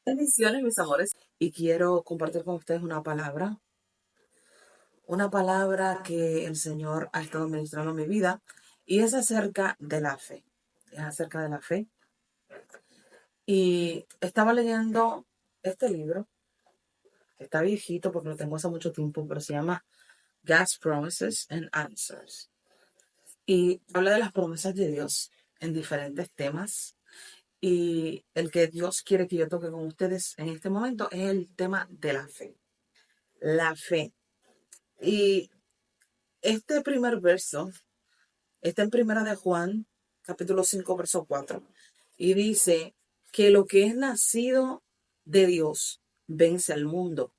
Bendiciones, mis amores. Y quiero compartir con ustedes una palabra que el Señor ha estado ministrando en mi vida y es acerca de la fe. Es acerca de la fe. Y estaba leyendo este libro, que está viejito porque lo tengo hace mucho tiempo, pero se llama God's Promises and Answers. Y habla de las promesas de Dios en diferentes temas. Y el que Dios quiere que yo toque con ustedes en este momento es el tema de la fe. La fe. Y este primer verso está en Primera de Juan, capítulo 5 verso 4. Y dice que lo que es nacido de Dios vence al mundo.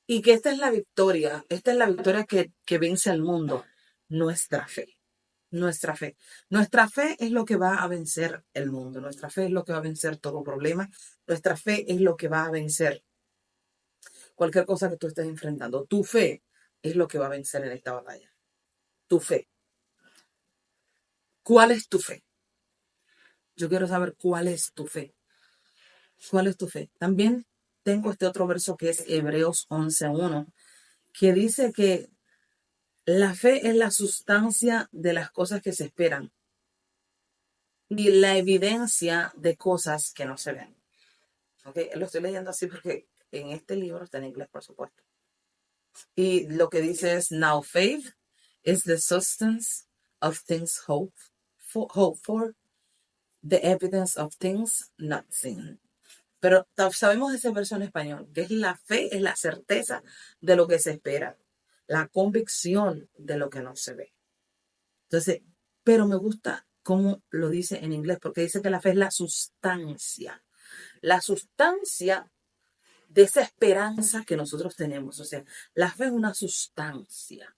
Y que esta es la victoria que vence al mundo, nuestra fe. Nuestra fe. Nuestra fe es lo que va a vencer el mundo. Nuestra fe es lo que va a vencer todo problema. Nuestra fe es lo que va a vencer cualquier cosa que tú estés enfrentando. Tu fe es lo que va a vencer en esta batalla. Tu fe. ¿Cuál es tu fe? Yo quiero saber cuál es tu fe. ¿Cuál es tu fe? También tengo este otro verso que es Hebreos 11:1, que dice que la fe es la sustancia de las cosas que se esperan y la evidencia de cosas que no se ven. ¿Okay? Lo estoy leyendo así porque en este libro está en inglés, por supuesto. Y lo que dice es, now faith is the substance of things hoped for, the evidence of things not seen. Pero sabemos ese verso en español, que es la fe, es la certeza de lo que se espera, la convicción de lo que no se ve. Entonces, pero me gusta cómo lo dice en inglés, porque dice que la fe es la sustancia de esa esperanza que nosotros tenemos. O sea, la fe es una sustancia.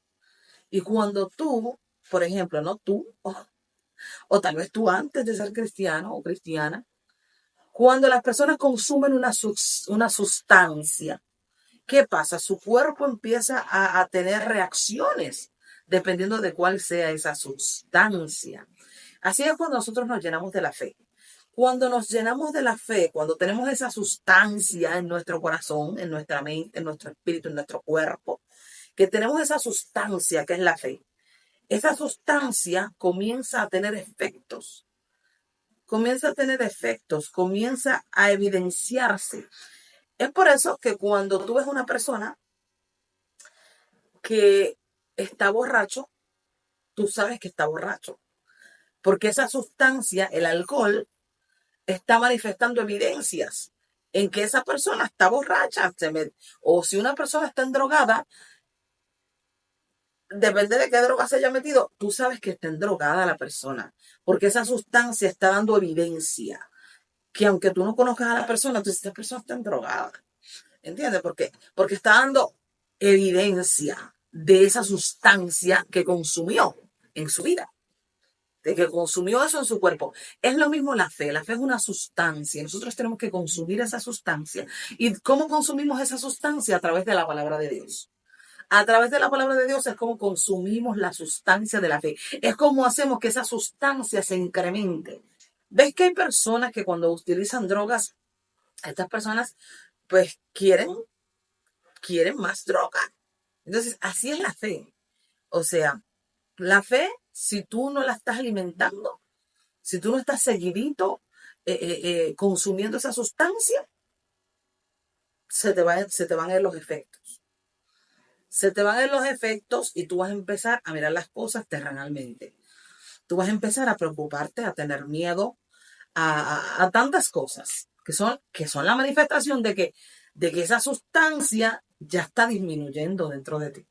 Y cuando tú, por ejemplo, no tú, o tal vez tú antes de ser cristiano o cristiana, cuando las personas consumen una sustancia, ¿qué pasa? Su cuerpo empieza a tener reacciones dependiendo de cuál sea esa sustancia. Así es cuando nosotros nos llenamos de la fe. Cuando nos llenamos de la fe, cuando tenemos esa sustancia en nuestro corazón, en nuestra mente, en nuestro espíritu, en nuestro cuerpo, que tenemos esa sustancia que es la fe, esa sustancia comienza a evidenciarse. Es por eso que cuando tú ves una persona que está borracho, tú sabes que está borracho, porque esa sustancia, el alcohol, está manifestando evidencias en que esa persona está borracha. O si una persona está endrogada, depende de qué droga se haya metido, tú sabes que está endrogada la persona, porque esa sustancia está dando evidencia, que aunque tú no conozcas a la persona, tú dices, esta persona está endrogada. ¿Entiendes? Porque está dando evidencia de esa sustancia que consumió en su vida, de que consumió eso en su cuerpo. Es lo mismo la fe. La fe es una sustancia. Nosotros tenemos que consumir esa sustancia. ¿Y cómo consumimos esa sustancia? A través de la palabra de Dios. A través de la palabra de Dios es como consumimos la sustancia de la fe. Es como hacemos que esa sustancia se incremente. ¿Ves que hay personas que cuando utilizan drogas, estas personas pues quieren más droga? Entonces, así es la fe. O sea, la fe, si tú no la estás alimentando, si tú no estás seguidito consumiendo esa sustancia, se te van a ir los efectos. Se te van a ir los efectos y tú vas a empezar a mirar las cosas terrenalmente. Tú vas a empezar a preocuparte, a tener miedo a tantas cosas que son la manifestación de que esa sustancia ya está disminuyendo dentro de ti.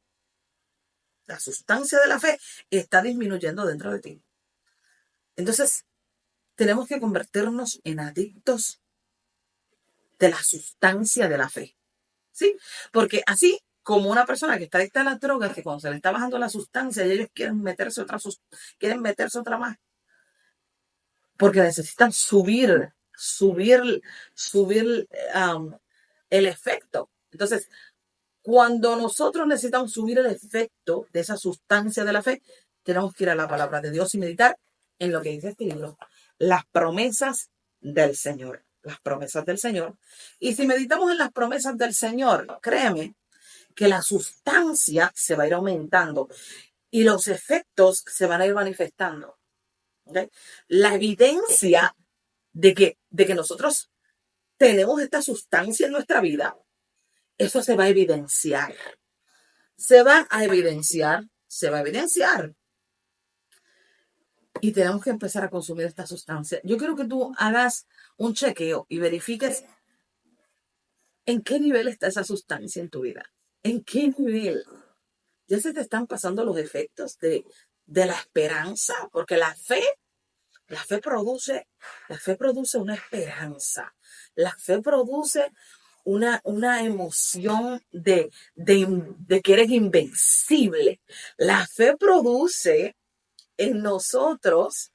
La sustancia de la fe está disminuyendo dentro de ti. Entonces, tenemos que convertirnos en adictos de la sustancia de la fe. ¿Sí? Porque así como una persona que está adicta a las drogas, que cuando se le está bajando la sustancia y ellos quieren meterse otra más, porque necesitan subir el efecto. Entonces, cuando nosotros necesitamos subir el efecto de esa sustancia de la fe, tenemos que ir a la palabra de Dios y meditar en lo que dice este libro, las promesas del Señor. las promesas del Señor. Y si meditamos en las promesas del Señor, créeme que la sustancia se va a ir aumentando y los efectos se van a ir manifestando. ¿Okay? La evidencia de que nosotros tenemos esta sustancia en nuestra vida, eso se va a evidenciar. Se va a evidenciar, se va a evidenciar. Y tenemos que empezar a consumir esta sustancia. Yo quiero que tú hagas un chequeo y verifiques en qué nivel está esa sustancia en tu vida. ¿En qué nivel? Ya se te están pasando los efectos de la esperanza, porque la fe produce una esperanza. La fe produce una emoción de que eres invencible. La fe produce en nosotros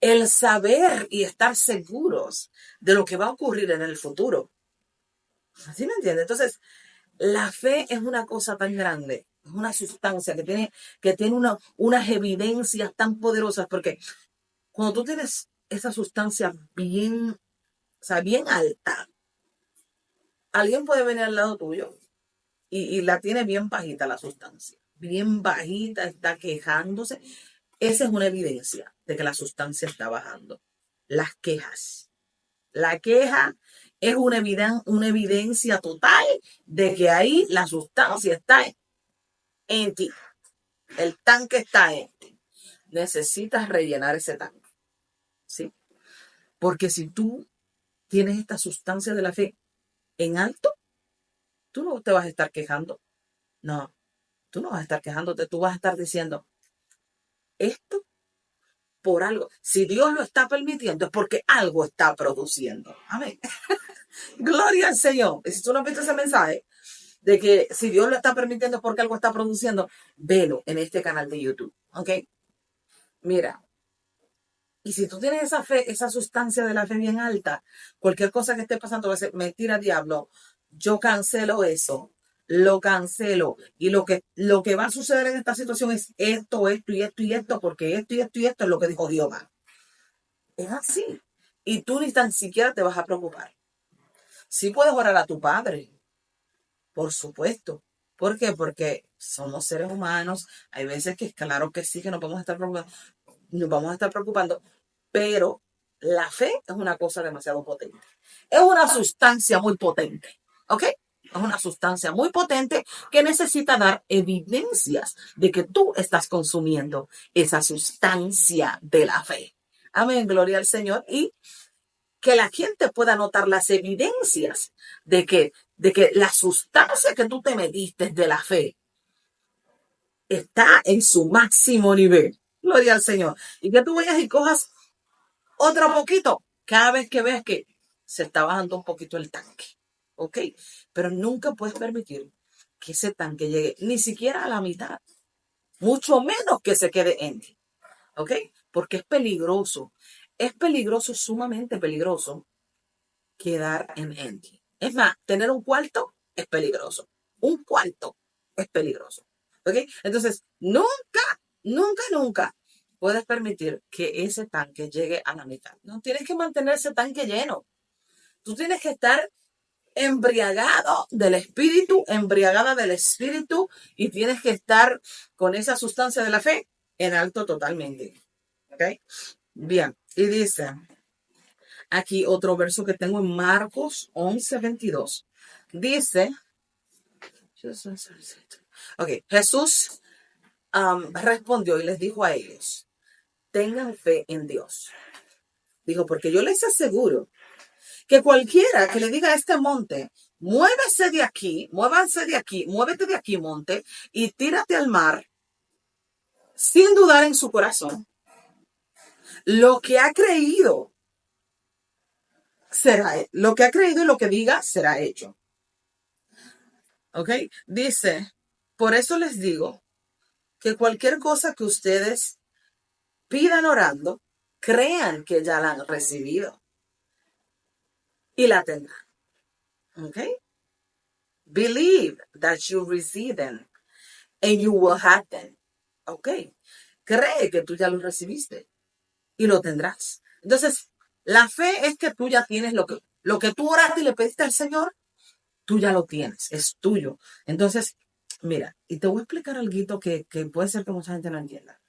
el saber y estar seguros de lo que va a ocurrir en el futuro. ¿Así me entiendes? Entonces, la fe es una cosa tan grande, es una sustancia que tiene unas evidencias tan poderosas, porque cuando tú tienes esa sustancia bien, o sea, bien alta, alguien puede venir al lado tuyo y la tiene bien bajita la sustancia, bien bajita, está quejándose. Esa es una evidencia de que la sustancia está bajando. Las quejas. La queja es una evidencia total de que ahí la sustancia está en ti. El tanque está en ti. Necesitas rellenar ese tanque. ¿Sí? Porque si tú tienes esta sustancia de la fe en alto, tú no te vas a estar quejando. No, tú no vas a estar quejándote. Tú vas a estar diciendo, esto por algo. Si Dios lo está permitiendo, es porque algo está produciendo. Amén. Gloria al Señor. Y si tú no viste ese mensaje, de que si Dios lo está permitiendo es porque algo está produciendo, velo en este canal de YouTube. ¿Ok? Mira, y si tú tienes esa fe, esa sustancia de la fe bien alta, cualquier cosa que esté pasando va a ser mentira, diablo. Yo cancelo eso, lo cancelo. Y lo que va a suceder en esta situación es esto, esto y esto y esto, porque esto y esto y esto es lo que dijo Jehová. Es así. Y tú ni tan siquiera te vas a preocupar. Sí puedes orar a tu padre, por supuesto. ¿Por qué? Porque somos seres humanos. Hay veces que, claro que sí, que nos vamos a estar preocupando, pero la fe es una cosa demasiado potente. Es una sustancia muy potente, ¿ok? Es una sustancia muy potente que necesita dar evidencias de que tú estás consumiendo esa sustancia de la fe. Amén, gloria al Señor. Y que la gente pueda notar las evidencias de que la sustancia que tú te metiste de la fe está en su máximo nivel. Gloria al Señor. Y que tú vayas y cojas otro poquito cada vez que veas que se está bajando un poquito el tanque. ¿Ok? Pero nunca puedes permitir que ese tanque llegue ni siquiera a la mitad. Mucho menos que se quede en ti. ¿Ok? Porque es peligroso. Es peligroso, sumamente peligroso, quedar en Enty. Es más, tener un cuarto es peligroso. Un cuarto es peligroso. ¿Ok? Entonces, nunca, nunca, nunca puedes permitir que ese tanque llegue a la mitad. No tienes que mantener ese tanque lleno. Tú tienes que estar embriagado del espíritu, embriagada del espíritu, y tienes que estar con esa sustancia de la fe en alto totalmente. ¿Ok? Bien, y dice aquí otro verso que tengo en Marcos 11:22. Dice, ok, Jesús respondió y les dijo a ellos, tengan fe en Dios. Dijo, porque yo les aseguro que cualquiera que le diga a este monte, muévase de aquí, muévanse de aquí, muévete de aquí, monte, y tírate al mar, sin dudar en su corazón, lo que ha creído lo que ha creído y lo que diga será hecho. ¿Ok? Dice, por eso les digo que cualquier cosa que ustedes pidan orando, crean que ya la han recibido y la tendrán. ¿Ok? Believe that you receive them and you will have them. ¿Ok? Cree que tú ya lo recibiste y lo tendrás. Entonces, la fe es que tú ya tienes Lo que tú oraste y le pediste al Señor, tú ya lo tienes, es tuyo. Entonces, mira, y te voy a explicar algo que puede ser que mucha gente no entienda.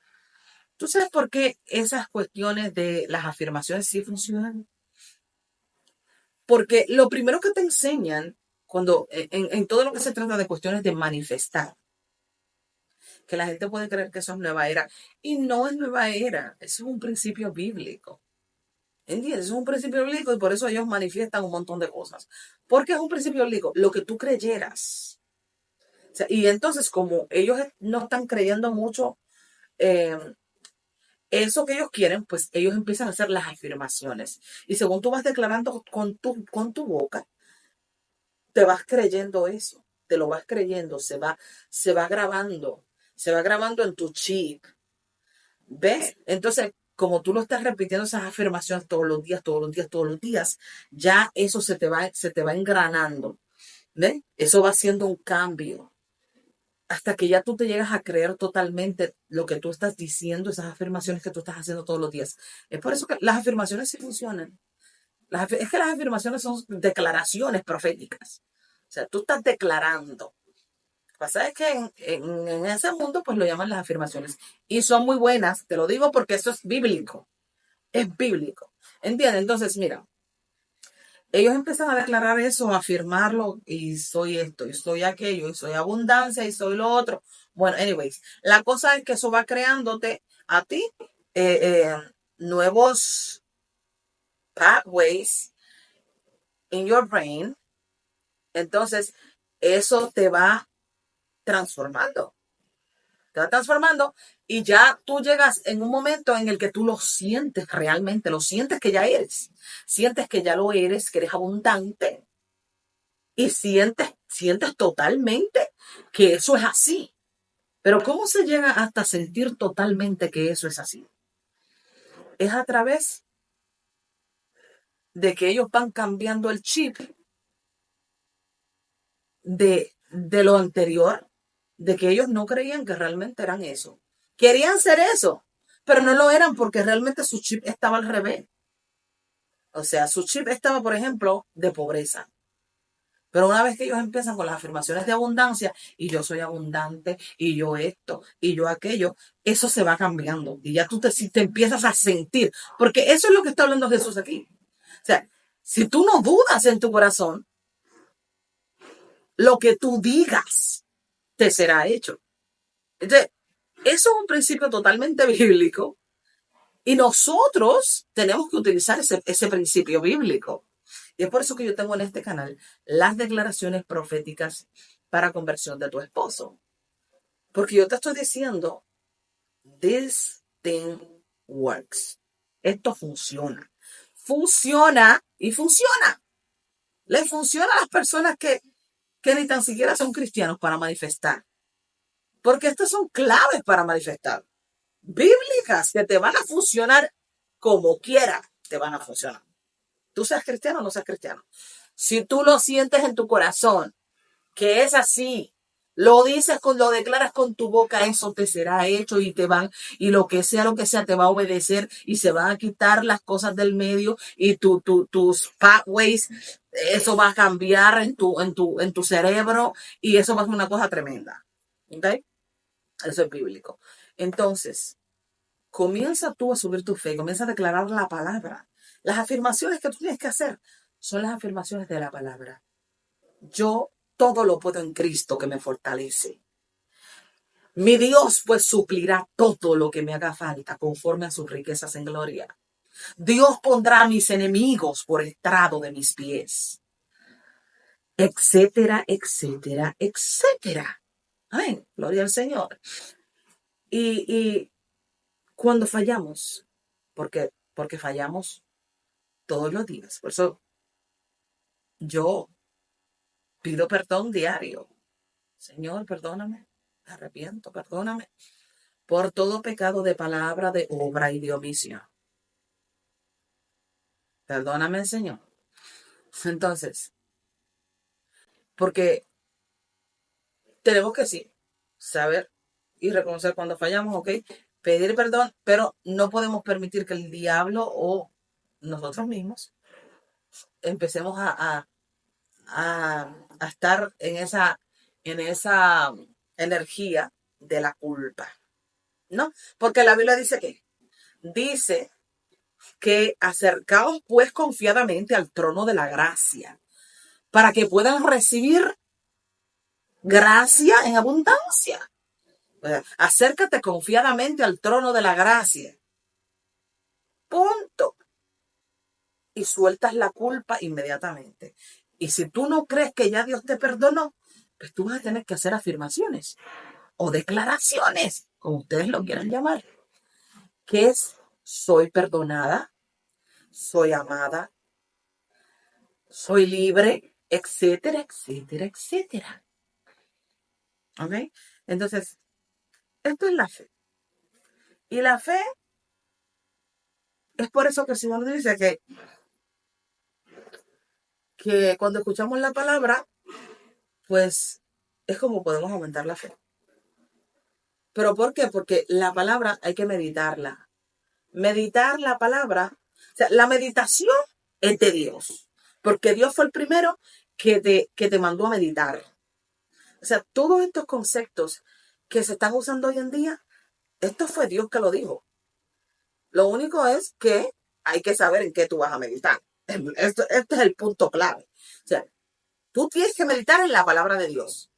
¿Tú sabes por qué esas cuestiones de las afirmaciones sí funcionan? Porque lo primero que te enseñan cuando en todo lo que se trata de cuestiones de manifestar, que la gente puede creer que eso es nueva era, y no es nueva era, eso es un principio bíblico. ¿Entiendes? Es un principio bíblico y por eso ellos manifiestan un montón de cosas. Porque es un principio bíblico, lo que tú creyeras. O sea, y entonces, como ellos no están creyendo mucho eh, eso que ellos quieren, pues ellos empiezan a hacer las afirmaciones. Y según tú vas declarando con tu boca, te vas creyendo eso, te lo vas creyendo, se va grabando en tu chip. ¿Ves? Entonces, como tú lo estás repitiendo esas afirmaciones todos los días, todos los días, todos los días, ya eso se te va engranando. ¿Ves? Eso va haciendo un cambio hasta que ya tú te llegas a creer totalmente lo que tú estás diciendo, esas afirmaciones que tú estás haciendo todos los días. Es por eso que las afirmaciones sí funcionan. Es que las afirmaciones son declaraciones proféticas. O sea, tú estás declarando. Lo que pasa es que en ese mundo pues lo llaman las afirmaciones. Y son muy buenas, te lo digo porque eso es bíblico. Es bíblico. ¿Entiendes? Entonces, mira, ellos empiezan a declarar eso, a afirmarlo, y soy esto, y soy aquello, y soy abundancia, y soy lo otro. Bueno, anyways, la cosa es que eso va creándote a ti eh, eh, nuevos pathways in your brain. Entonces, eso te va transformando, y ya tú llegas en un momento en el que tú lo sientes realmente, lo sientes que ya eres, sientes que ya lo eres, que eres abundante, y sientes totalmente que eso es así. Pero ¿cómo se llega hasta sentir totalmente que eso es así? Es a través de que ellos van cambiando el chip de lo anterior, de que ellos no creían que realmente eran eso. Querían ser eso, pero no lo eran porque realmente su chip estaba al revés. O sea, su chip estaba, por ejemplo, de pobreza. Pero una vez que ellos empiezan con las afirmaciones de abundancia, y yo soy abundante, y yo esto, y yo aquello, eso se va cambiando. Y ya tú te empiezas a sentir, porque eso es lo que está hablando Jesús aquí. O sea, si tú no dudas en tu corazón, lo que tú digas te será hecho. Entonces, eso es un principio totalmente bíblico, y nosotros tenemos que utilizar ese principio bíblico. Y es por eso que yo tengo en este canal las declaraciones proféticas para conversión de tu esposo. Porque yo te estoy diciendo, this thing works. Esto funciona. Funciona y funciona. Le funciona a las personas que ni tan siquiera son cristianos para manifestar. Porque estas son claves para manifestar. Bíblicas que te van a funcionar como quiera, te van a funcionar. Tú seas cristiano o no seas cristiano. Si tú lo sientes en tu corazón, que es así, lo declaras con tu boca, eso te será hecho, y lo que sea, te va a obedecer, y se van a quitar las cosas del medio, y tus pathways, eso va a cambiar en tu cerebro, y eso va a ser una cosa tremenda. ¿Ok? Eso es bíblico. Entonces, comienza tú a subir tu fe, comienza a declarar la palabra. Las afirmaciones que tú tienes que hacer son las afirmaciones de la palabra. Yo todo lo puedo en Cristo que me fortalece. Mi Dios pues suplirá todo lo que me haga falta conforme a sus riquezas en gloria. Dios pondrá a mis enemigos por estrado de mis pies, etcétera, etcétera, etcétera. Amén. Gloria al Señor. Y cuando fallamos, porque fallamos todos los días. Por eso yo pido perdón diario. Señor, perdóname, me arrepiento, perdóname por todo pecado de palabra, de obra y de omisión. Perdóname, Señor. Entonces, porque tenemos que sí, saber y reconocer cuando fallamos, ¿ok? Pedir perdón, pero no podemos permitir que el diablo o nosotros mismos empecemos a estar en esa energía de la culpa, ¿no? Porque la Biblia dice que acercaos pues confiadamente al trono de la gracia para que puedan recibir gracia en abundancia. Acércate confiadamente al trono de la gracia. Punto. Y sueltas la culpa inmediatamente. Y si tú no crees que ya Dios te perdonó, pues tú vas a tener que hacer afirmaciones o declaraciones, como ustedes lo quieran llamar, que es: soy perdonada, soy amada, soy libre, etcétera, etcétera, etcétera. ¿Ok? Entonces, esto es la fe. Y la fe es por eso que el Señor dice que cuando escuchamos la palabra, pues es como podemos aumentar la fe. ¿Pero por qué? Porque la palabra hay que meditarla. Meditar la palabra, o sea, la meditación es de Dios, porque Dios fue el primero que te mandó a meditar. O sea, todos estos conceptos que se están usando hoy en día, esto fue Dios que lo dijo. Lo único es que hay que saber en qué tú vas a meditar. Este es el punto clave. O sea, tú tienes que meditar en la palabra de Dios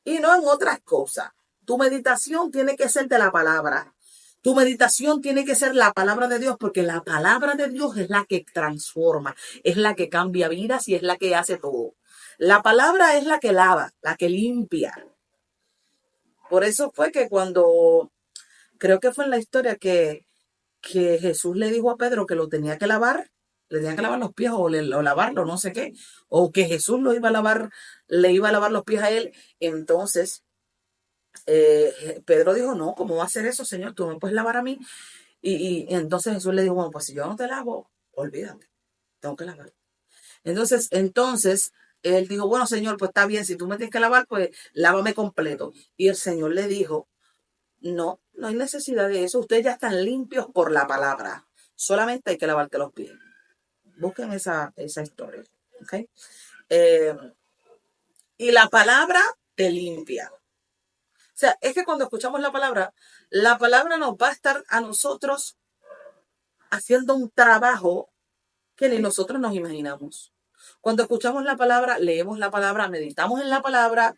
y no en otras cosas. Tu meditación tiene que ser de la palabra. Tu meditación tiene que ser la palabra de Dios, porque la palabra de Dios es la que transforma, es la que cambia vidas y es la que hace todo. La palabra es la que lava, la que limpia. Por eso fue que cuando, creo que fue en la historia que Jesús le dijo a Pedro que lo tenía que lavar, le tenía que lavar los pies o lavarlo, no sé qué, o que Jesús lo iba a lavar, le iba a lavar los pies a él. Entonces Pedro dijo: no, ¿cómo va a hacer eso, Señor? Tú me puedes lavar a mí. Y entonces Jesús le dijo: bueno, pues si yo no te lavo, olvídate, tengo que lavar. Entonces él dijo: bueno, Señor, pues está bien, si tú me tienes que lavar, pues lávame completo. Y el Señor le dijo: no, no hay necesidad de eso, ustedes ya están limpios por la palabra, solamente hay que lavarte los pies. Busquen esa historia, ¿ok? Eh, y la palabra te limpia. O sea, es que cuando escuchamos la palabra nos va a estar a nosotros haciendo un trabajo que ni nosotros nos imaginamos. Cuando escuchamos la palabra, leemos la palabra, meditamos en la palabra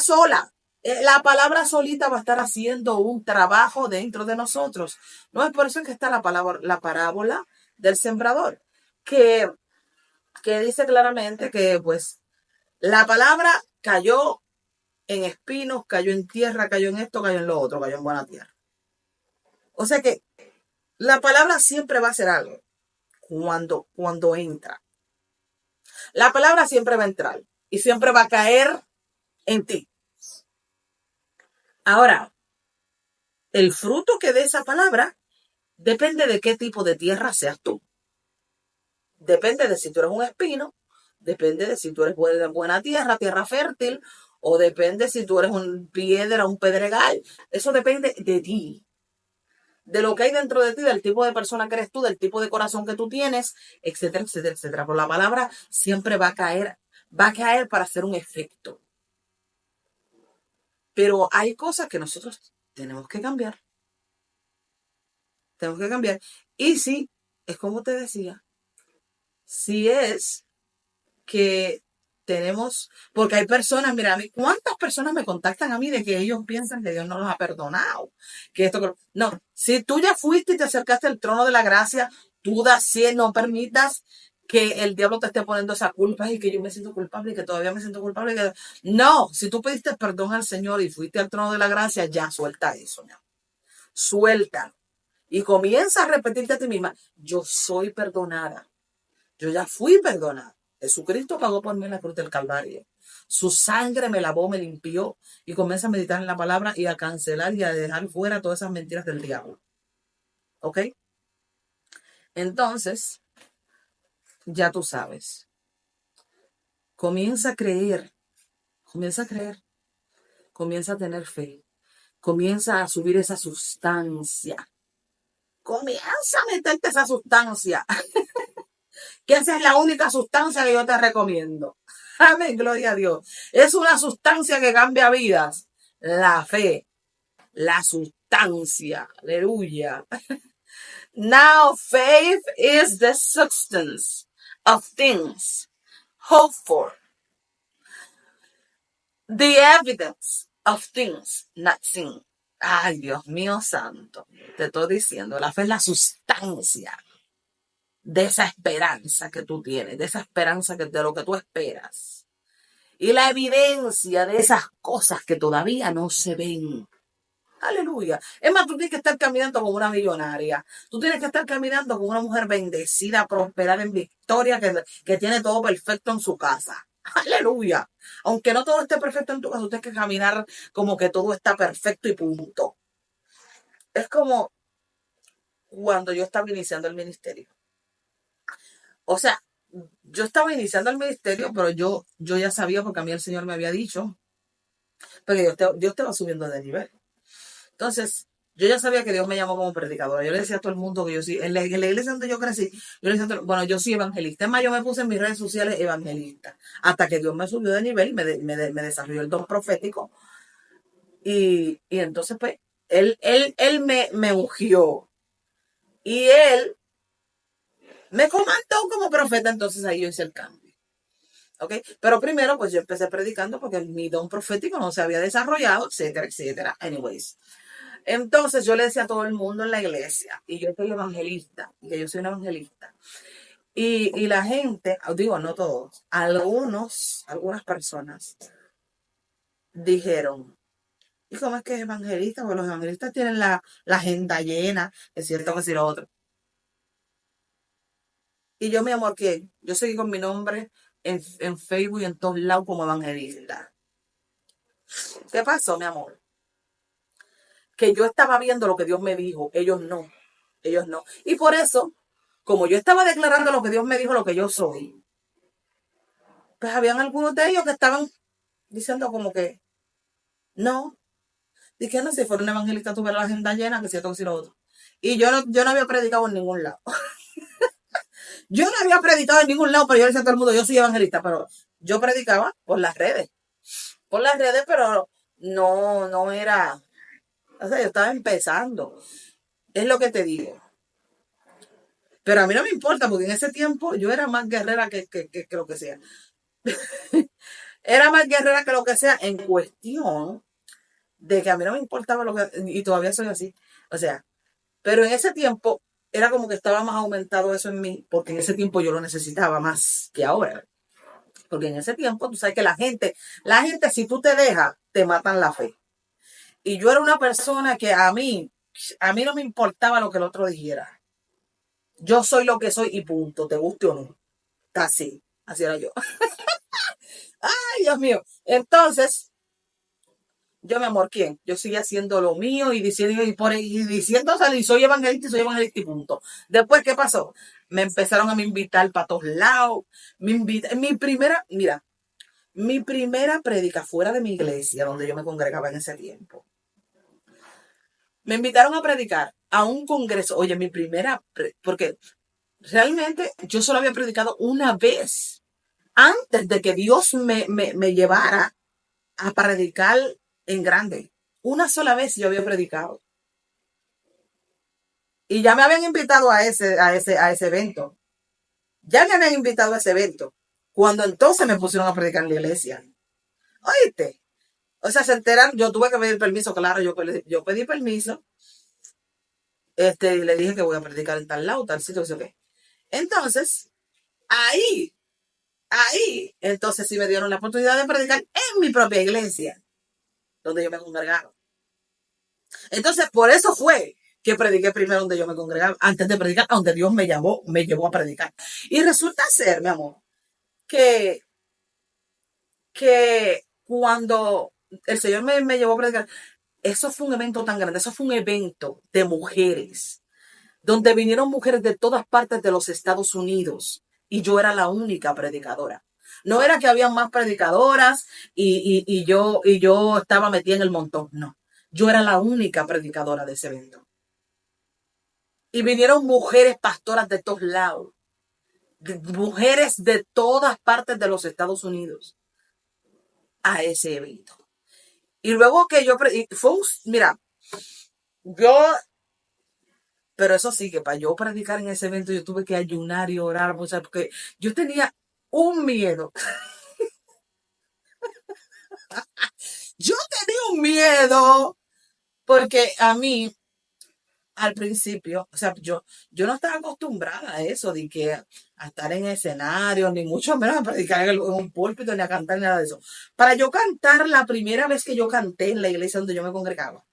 sola, la palabra solita va a estar haciendo un trabajo dentro de nosotros. No es por eso que está la parábola del sembrador, que, que dice claramente que pues la palabra cayó en espinos, cayó en tierra, cayó en esto, cayó en lo otro, cayó en buena tierra. O sea que la palabra siempre va a hacer algo cuando entra. La palabra siempre va a entrar y siempre va a caer en ti. Ahora, el fruto que dé esa palabra depende de qué tipo de tierra seas tú. Depende de si tú eres un espino, depende de si tú eres buena tierra, tierra fértil, o depende si tú eres una piedra, un pedregal. Eso depende de ti, de lo que hay dentro de ti, del tipo de persona que eres tú, del tipo de corazón que tú tienes, etcétera, etcétera, etcétera. Pero la palabra siempre va a caer para hacer un efecto. Pero hay cosas que nosotros tenemos que cambiar. Tenemos que cambiar. Y sí, es como te decía, si es que tenemos, porque hay personas, mira, a mí, ¿cuántas personas me contactan a mí de que ellos piensan que Dios no los ha perdonado? No, si tú ya fuiste y te acercaste al trono de la gracia, tú no permitas que el diablo te esté poniendo esa culpa y que yo me siento culpable y que todavía me siento culpable. No, si tú pediste perdón al Señor y fuiste al trono de la gracia, ya suelta eso, ya. Suelta. Y comienza a repetirte a ti misma: yo soy perdonada. Yo ya fui perdonada. Jesucristo pagó por mí en la cruz del Calvario. Su sangre me lavó, me limpió. Y comienza a meditar en la palabra y a cancelar y a dejar fuera todas esas mentiras del diablo. ¿Ok? Entonces, ya tú sabes. Comienza a creer. Comienza a creer. Comienza a tener fe. Comienza a subir esa sustancia. Comienza a meterte esa sustancia. que esa es la única sustancia que yo te recomiendo. Amén, gloria a Dios. Es una sustancia que cambia vidas. La fe, la sustancia. Aleluya. Now faith is the substance of things hoped for, the evidence of things not seen. Ay, Dios mío santo. Te estoy diciendo, la fe es la sustancia de esa esperanza que tú tienes, de esa esperanza de lo que tú esperas. Y la evidencia de esas cosas que todavía no se ven. Aleluya. Es más, tú tienes que estar caminando como una millonaria. Tú tienes que estar caminando como una mujer bendecida, prosperada en victoria, que tiene todo perfecto en su casa. Aleluya. Aunque no todo esté perfecto en tu casa, tú tienes que caminar como que todo está perfecto y punto. Es como cuando yo estaba iniciando el ministerio. O sea, yo estaba iniciando el ministerio, pero yo ya sabía porque a mí el Señor me había dicho, porque Dios te va subiendo de nivel. Entonces, yo ya sabía que Dios me llamó como predicadora. Yo le decía a todo el mundo que yo sí, en la iglesia donde yo crecí, yo le decía a todo, bueno, yo soy evangelista. Es más, yo me puse en mis redes sociales evangelista, hasta que Dios me subió de nivel y me desarrolló el don profético. Y entonces, pues, él me ungió. Y él me comandó como profeta, entonces ahí yo hice el cambio. ¿Ok? Pero primero, pues yo empecé predicando porque mi don profético no se había desarrollado, etcétera, etcétera. Anyways. Entonces yo le decía a todo el mundo en la iglesia, y yo soy evangelista, que yo soy un evangelista. Y la gente, digo, no todos, algunas personas dijeron, ¿y cómo es que es evangelista? Porque los evangelistas tienen la agenda llena, es cierto que sí lo otro. Y yo, mi amor, ¿qué? Yo seguí con mi nombre en Facebook y en todos lados como evangelista. ¿Qué pasó, mi amor? Que yo estaba viendo lo que Dios me dijo, ellos no, ellos no. Y por eso, como yo estaba declarando lo que Dios me dijo, lo que yo soy, pues habían algunos de ellos que estaban diciendo como que, no, dije, no, si fuera un evangelista tuviera la agenda llena, que si esto, que si lo otro. Y yo no había predicado en ningún lado. Yo no había predicado en ningún lado, pero yo le decía a todo el mundo, yo soy evangelista, pero yo predicaba por las redes, pero no era, o sea, yo estaba empezando. Es lo que te digo. Pero a mí no me importa, porque en ese tiempo yo era más guerrera que lo que sea. Era más guerrera que lo que sea en cuestión de que a mí no me importaba lo que... Y todavía soy así. O sea, pero en ese tiempo era como que estaba más aumentado eso en mí, porque en ese tiempo yo lo necesitaba más que ahora. Porque en ese tiempo tú sabes que la gente si tú te dejas, te matan la fe. Y yo era una persona que a mí no me importaba lo que el otro dijera. Yo soy lo que soy y punto, te guste o no. Así era yo. Ay, Dios mío. Entonces, yo, mi amor, ¿quién? Yo sigue haciendo lo mío y diciendo, y soy evangelista y punto. Después, ¿qué pasó? Me empezaron a me invitar para todos lados. Mi primera prédica fuera de mi iglesia, donde yo me congregaba en ese tiempo. Me invitaron a predicar a un congreso. Oye, porque realmente yo solo había predicado una vez antes de que Dios me llevara a predicar en grande. Una sola vez yo había predicado. Y ya me habían invitado a ese evento. Ya me habían invitado a ese evento. Cuando entonces me pusieron a predicar en la iglesia. ¿Oíste? O sea, se enteran, yo tuve que pedir permiso, claro, yo pedí permiso. Y le dije que voy a predicar en tal lado, tal sitio, ¿qué? Entonces, ahí, entonces sí me dieron la oportunidad de predicar en mi propia iglesia, donde yo me congregaba. Entonces, por eso fue que prediqué primero donde yo me congregaba, antes de predicar, a donde Dios me llevó a predicar. Y resulta ser, mi amor, que, que cuando el Señor me llevó a predicar, eso fue un evento tan grande, eso fue un evento de mujeres, donde vinieron mujeres de todas partes de los Estados Unidos y yo era la única predicadora. No era que había más predicadoras y yo estaba metida en el montón, no. Yo era la única predicadora de ese evento. Y vinieron mujeres pastoras de todos lados. mujeres de todas partes de los Estados Unidos a ese evento. Y luego que mira, yo, pero eso sí, que para yo predicar en ese evento yo tuve que ayunar y orar, porque yo tenía un miedo. Yo tenía un miedo, porque a mí, al principio, o sea, yo no estaba acostumbrada a eso, de que a estar en escenario, ni mucho menos a predicar en un púlpito, ni a cantar, ni nada de eso. Para yo cantar, la primera vez que yo canté en la iglesia donde yo me congregaba,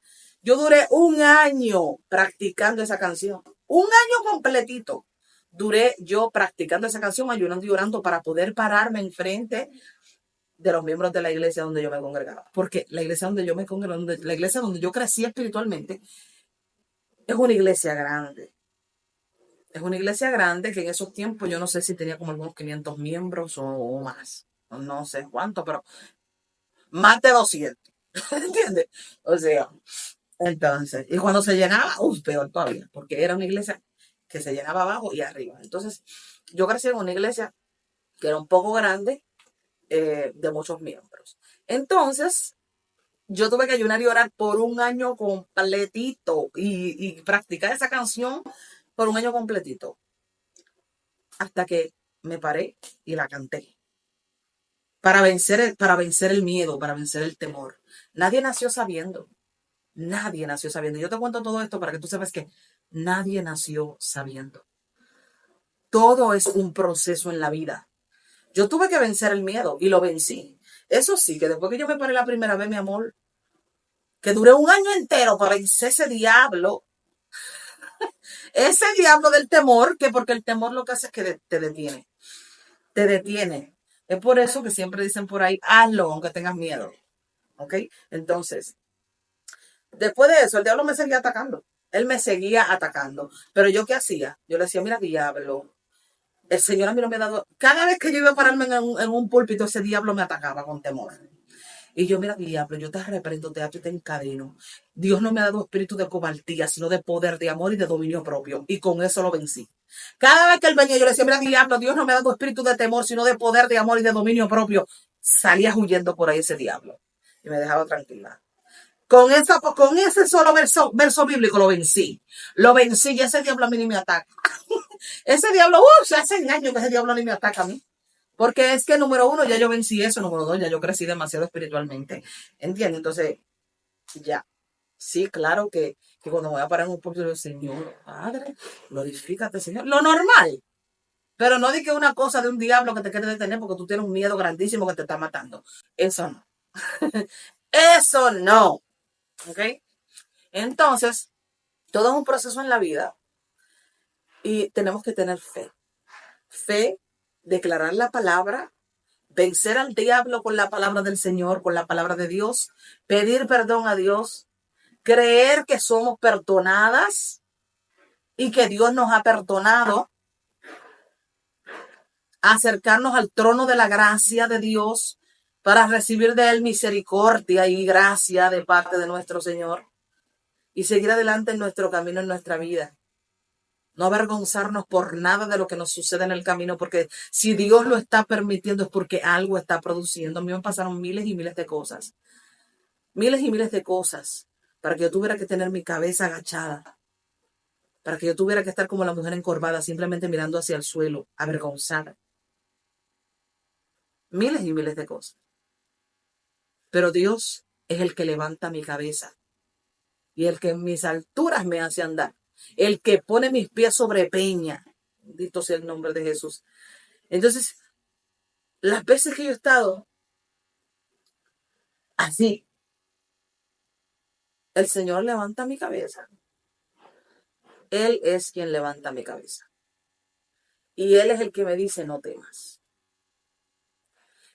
yo duré un año practicando esa canción. Un año completito. Duré yo practicando esa canción, ayunando y orando para poder pararme enfrente de los miembros de la iglesia donde yo me congregaba. Porque la iglesia donde yo me congregaba, la iglesia donde yo crecí espiritualmente, es una iglesia grande. Es una iglesia grande que en esos tiempos yo no sé si tenía como algunos 500 miembros o más. No sé cuánto, pero más de 200. ¿Entiendes? O sea, entonces, y cuando se llenaba, peor todavía, porque era una iglesia que se llenaba abajo y arriba. Entonces, yo crecí en una iglesia que era un poco grande, de muchos miembros. Entonces, yo tuve que ayunar y orar por un año completito y practicar esa canción por un año completito, hasta que me paré y la canté. Para vencer el miedo, para vencer el temor. Nadie nació sabiendo. Nadie nació sabiendo. Yo te cuento todo esto para que tú sepas que nadie nació sabiendo. Todo es un proceso en la vida. Yo tuve que vencer el miedo y lo vencí. Eso sí, que después que yo me paré la primera vez, mi amor, que duré un año entero para vencer ese diablo del temor, que porque el temor lo que hace es que te detiene. Te detiene. Es por eso que siempre dicen por ahí, hazlo aunque tengas miedo. ¿Ok? Entonces, después de eso, el diablo me seguía atacando. Él me seguía atacando. Pero yo, ¿qué hacía? Yo le decía, mira, diablo, el Señor a mí no me ha dado. Cada vez que yo iba a pararme en un púlpito, ese diablo me atacaba con temor. Y yo, mira, diablo, yo te reprendo, te ato y te encadeno. Dios no me ha dado espíritu de cobardía, sino de poder, de amor y de dominio propio. Y con eso lo vencí. Cada vez que él venía, yo le decía, mira, diablo, Dios no me ha dado espíritu de temor, sino de poder, de amor y de dominio propio. Salía huyendo por ahí ese diablo. Y me dejaba tranquila. Con ese solo verso bíblico lo vencí. Lo vencí y ese diablo a mí ni me ataca. Ese diablo, se hace años que ese diablo ni me ataca a mí. Porque es que, número uno, ya yo vencí eso. Número dos, ya yo crecí demasiado espiritualmente. ¿Entiendes? Entonces, ya. Sí, claro que cuando me voy a parar en un púlpito, Señor, Padre, glorifícate, Señor. Lo normal. Pero no di que una cosa de un diablo que te quiere detener porque tú tienes un miedo grandísimo que te está matando. Eso no. Eso no. ¿Ok? Entonces, todo es un proceso en la vida y tenemos que tener fe. Fe, declarar la palabra, vencer al diablo con la palabra del Señor, con la palabra de Dios, pedir perdón a Dios, creer que somos perdonadas y que Dios nos ha perdonado, acercarnos al trono de la gracia de Dios para recibir de Él misericordia y gracia de parte de nuestro Señor y seguir adelante en nuestro camino, en nuestra vida. No avergonzarnos por nada de lo que nos sucede en el camino, porque si Dios lo está permitiendo es porque algo está produciendo. A mí me pasaron miles y miles de cosas, para que yo tuviera que tener mi cabeza agachada, para que yo tuviera que estar como la mujer encorvada, simplemente mirando hacia el suelo, avergonzada. Miles y miles de cosas. Pero Dios es el que levanta mi cabeza y el que en mis alturas me hace andar, el que pone mis pies sobre peña. Bendito sea el nombre de Jesús. Entonces, las veces que yo he estado así, el Señor levanta mi cabeza. Él es quien levanta mi cabeza. Y Él es el que me dice, no temas.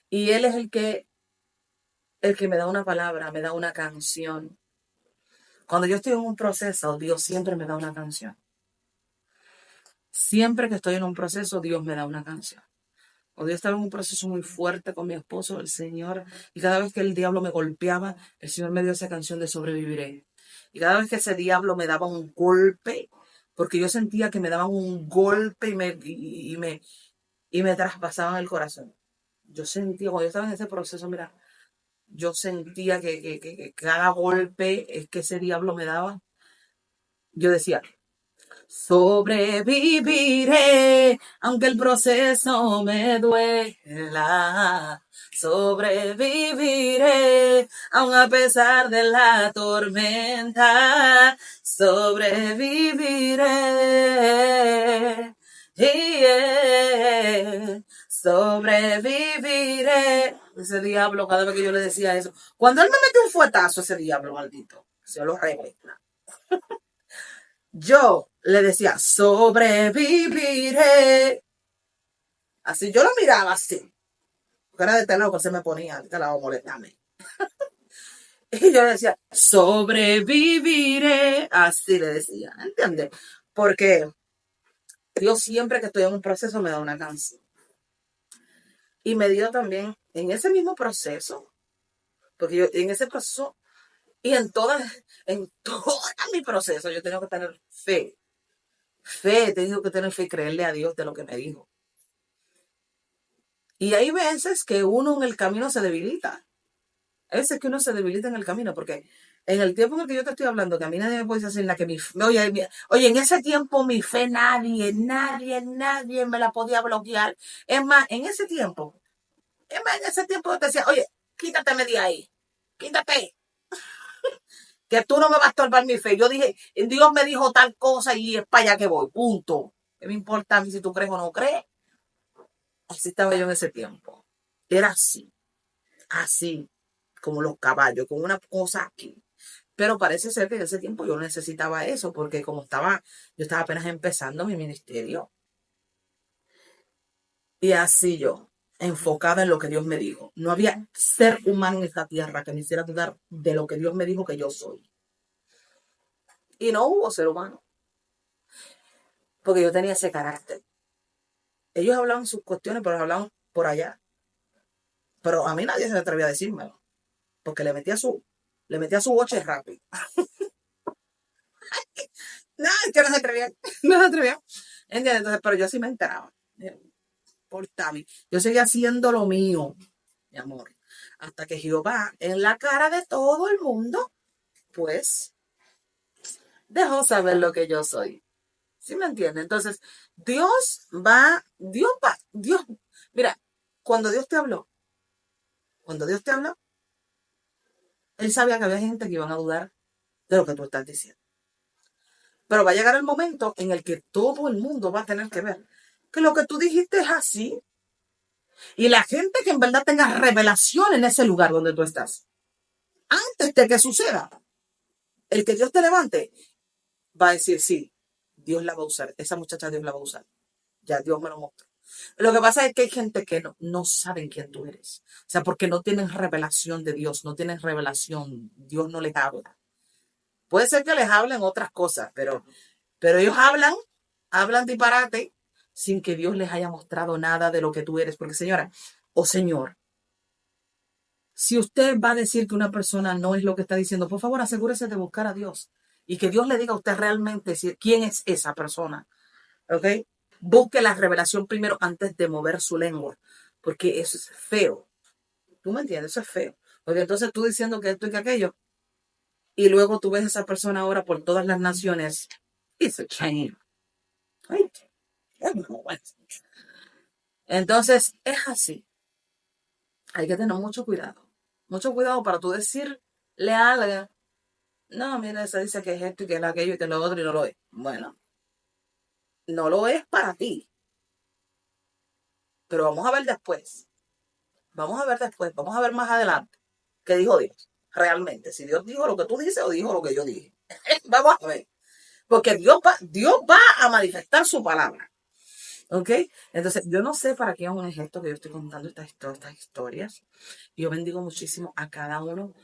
Y Él es el que me da una palabra, me da una canción. Cuando yo estoy en un proceso, Dios siempre me da una canción. Siempre que estoy en un proceso, Dios me da una canción. Cuando yo estaba en un proceso muy fuerte con mi esposo, el Señor, y cada vez que el diablo me golpeaba, el Señor me dio esa canción de sobreviviré. Y cada vez que ese diablo me daba un golpe, porque yo sentía que me daban un golpe y me y me traspasaban el corazón. Yo sentía, cuando yo estaba en ese proceso, mira, yo sentía que cada golpe es que ese diablo me daba. Yo decía, sobreviviré, aunque el proceso me duela. Sobreviviré, aun a pesar de la tormenta. Sobreviviré. Yeah. Sobreviviré. Ese diablo, cada vez que yo le decía eso. Cuando él me metió un fuetazo, ese diablo maldito, se lo revela. Yo le decía, sobreviviré. Así, yo lo miraba así. Porque era de este lado que se me ponía, de este lado molestarme. Y yo le decía, sobreviviré. Así le decía, ¿entiendes? Porque Dios siempre que estoy en un proceso me da una canción. Y me dio también en ese mismo proceso, porque yo en ese proceso y en todo mi proceso yo tengo que tener fe. Fe, he tenido que tener fe y creerle a Dios de lo que me dijo. Y hay veces que uno en el camino se debilita. Hay veces que uno se debilita en el camino, porque en el tiempo en el que yo te estoy hablando, que a mí nadie me puede decir nada, que oye, en ese tiempo mi fe nadie me la podía bloquear. Es más, en ese tiempo yo te decía, oye, quítateme de ahí, quítate, que tú no me vas a estorbar mi fe. Yo dije, Dios me dijo tal cosa y es para allá que voy, punto. ¿Qué me importa a mí si tú crees o no crees? Así estaba yo en ese tiempo. Era así, como los caballos, con una cosa aquí. Pero parece ser que en ese tiempo yo necesitaba eso, porque yo estaba apenas empezando mi ministerio. Y así yo, enfocada en lo que Dios me dijo. No había ser humano en esta tierra que me hiciera dudar de lo que Dios me dijo que yo soy. Y no hubo ser humano, porque yo tenía ese carácter. Ellos hablaban sus cuestiones, pero hablaban por allá. Pero a mí nadie se atrevía a decírmelo, porque le metía su boche rápido. No, es que no se atrevía, no se atrevía. ¿Entiendes? Entonces, pero yo sí me enteraba. Por mí. Yo seguía haciendo lo mío, mi amor. Hasta que Jehová, en la cara de todo el mundo, pues, dejó saber lo que yo soy. ¿Sí me entiendes? Entonces, Dios, mira, cuando Dios te habló, cuando Dios te habló, Él sabía que había gente que iban a dudar de lo que tú estás diciendo. Pero va a llegar el momento en el que todo el mundo va a tener que ver que lo que tú dijiste es así. Y la gente que en verdad tenga revelación en ese lugar donde tú estás, antes de que suceda, el que Dios te levante, va a decir, sí, Dios la va a usar. Esa muchacha Dios la va a usar. Ya Dios me lo mostró. Lo que pasa es que hay gente que no saben quién tú eres. O sea, porque no tienen revelación de Dios, no tienen revelación. Dios no les habla. Puede ser que les hablen otras cosas, pero ellos hablan disparate sin que Dios les haya mostrado nada de lo que tú eres. Porque señora o señor, si usted va a decir que una persona no es lo que está diciendo, por favor asegúrese de buscar a Dios y que Dios le diga a usted realmente quién es esa persona. ¿Ok? Busque la revelación primero antes de mover su lengua, porque eso es feo. ¿Tú me entiendes? Eso es feo. Porque entonces tú diciendo que esto y que aquello, y luego tú ves a esa persona ahora por todas las naciones. It's a shame. Right? Entonces, es así. Hay que tener mucho cuidado. Mucho cuidado para tú decirle a alguien, no, mira, se dice que es esto y que es aquello y que es lo otro y no lo es. Bueno, no lo es para ti. Pero vamos a ver después. Vamos a ver después. Vamos a ver más adelante. ¿Qué dijo Dios? Realmente. Si Dios dijo lo que tú dices o dijo lo que yo dije. Vamos a ver. Porque Dios va a manifestar su palabra. ¿Ok? Entonces, yo no sé para qué es esto que yo estoy contando estas historias. Yo bendigo muchísimo a cada uno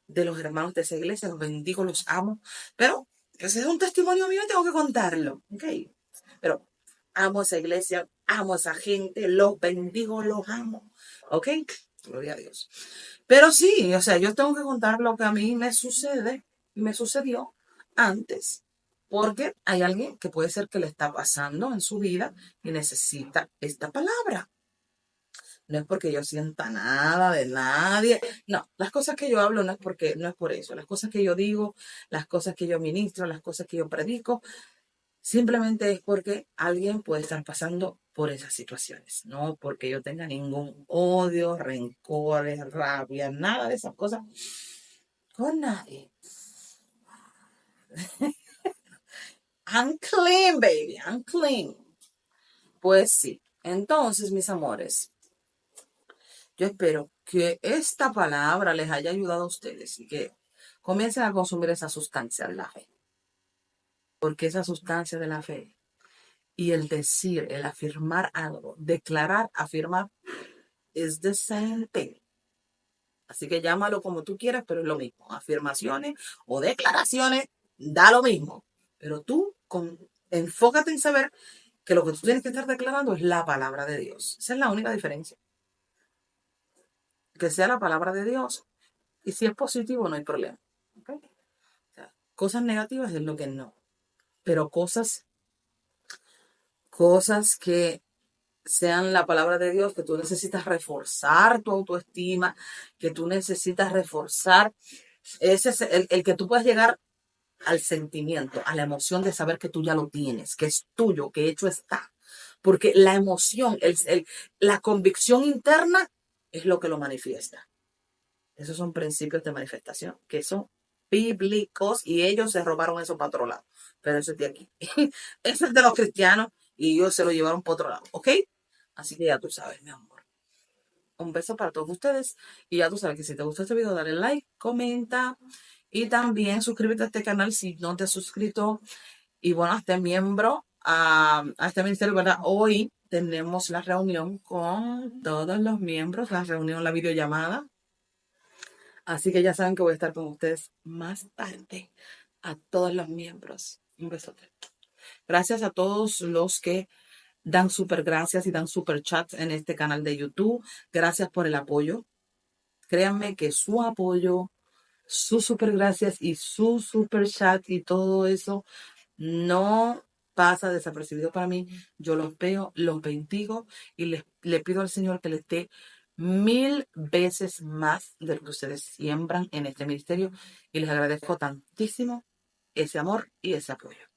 de los hermanos de esa iglesia. Los bendigo, los amo. Pero ese es un testimonio mío y tengo que contarlo. ¿Ok? Pero amo esa iglesia, amo a esa gente, los bendigo, los amo. ¿Ok? Gloria a Dios. Pero sí, o sea, yo tengo que contar lo que a mí me sucede y me sucedió antes Porque hay alguien que puede ser que le está pasando en su vida y necesita esta palabra. No es porque yo sienta nada de nadie. No, las cosas que yo hablo no es por eso. Las cosas que yo digo, las cosas que yo ministro, las cosas que yo predico, simplemente es porque alguien puede estar pasando por esas situaciones. No porque yo tenga ningún odio, rencores, rabia, nada de esas cosas con nadie. I'm clean, baby. I'm clean. Pues sí. Entonces, mis amores, yo espero que esta palabra les haya ayudado a ustedes y que comiencen a consumir esa sustancia de la fe. Porque esa sustancia de la fe y el decir, el afirmar algo, declarar, afirmar, es the same thing. Así que llámalo como tú quieras, pero es lo mismo. Afirmaciones o declaraciones, da lo mismo. Pero enfócate en saber que lo que tú tienes que estar declarando es la palabra de Dios. Esa es la única diferencia. Que sea la palabra de Dios. Y si es positivo, no hay problema. ¿Okay? O sea, cosas negativas es lo que no. Pero cosas que sean la palabra de Dios, que tú necesitas reforzar tu autoestima, que tú necesitas reforzar, ese es el que tú puedas llegar al sentimiento, a la emoción de saber que tú ya lo tienes, que es tuyo, que hecho está. Porque la emoción, la convicción interna es lo que lo manifiesta. Esos son principios de manifestación que son bíblicos y ellos se robaron eso para otro lado. Pero eso es de aquí. Eso es de los cristianos y ellos se lo llevaron para otro lado. ¿Ok? Así que ya tú sabes, mi amor. Un beso para todos ustedes. Y ya tú sabes que si te gustó este video, dale like, comenta. Y también suscríbete a este canal si no te has suscrito. Y bueno, hazte miembro a este ministerio, ¿verdad? Hoy tenemos la reunión con todos los miembros, la reunión, la videollamada. Así que ya saben que voy a estar con ustedes más tarde. A todos los miembros. Un besote. Gracias a todos los que dan super gracias y dan super chats en este canal de YouTube. Gracias por el apoyo. Créanme que su apoyo, sus super gracias y su super chat y todo eso no pasa desapercibido para mí. Yo los veo, los bendigo y le pido al Señor que les dé 1000 veces más de lo que ustedes siembran en este ministerio y les agradezco tantísimo ese amor y ese apoyo.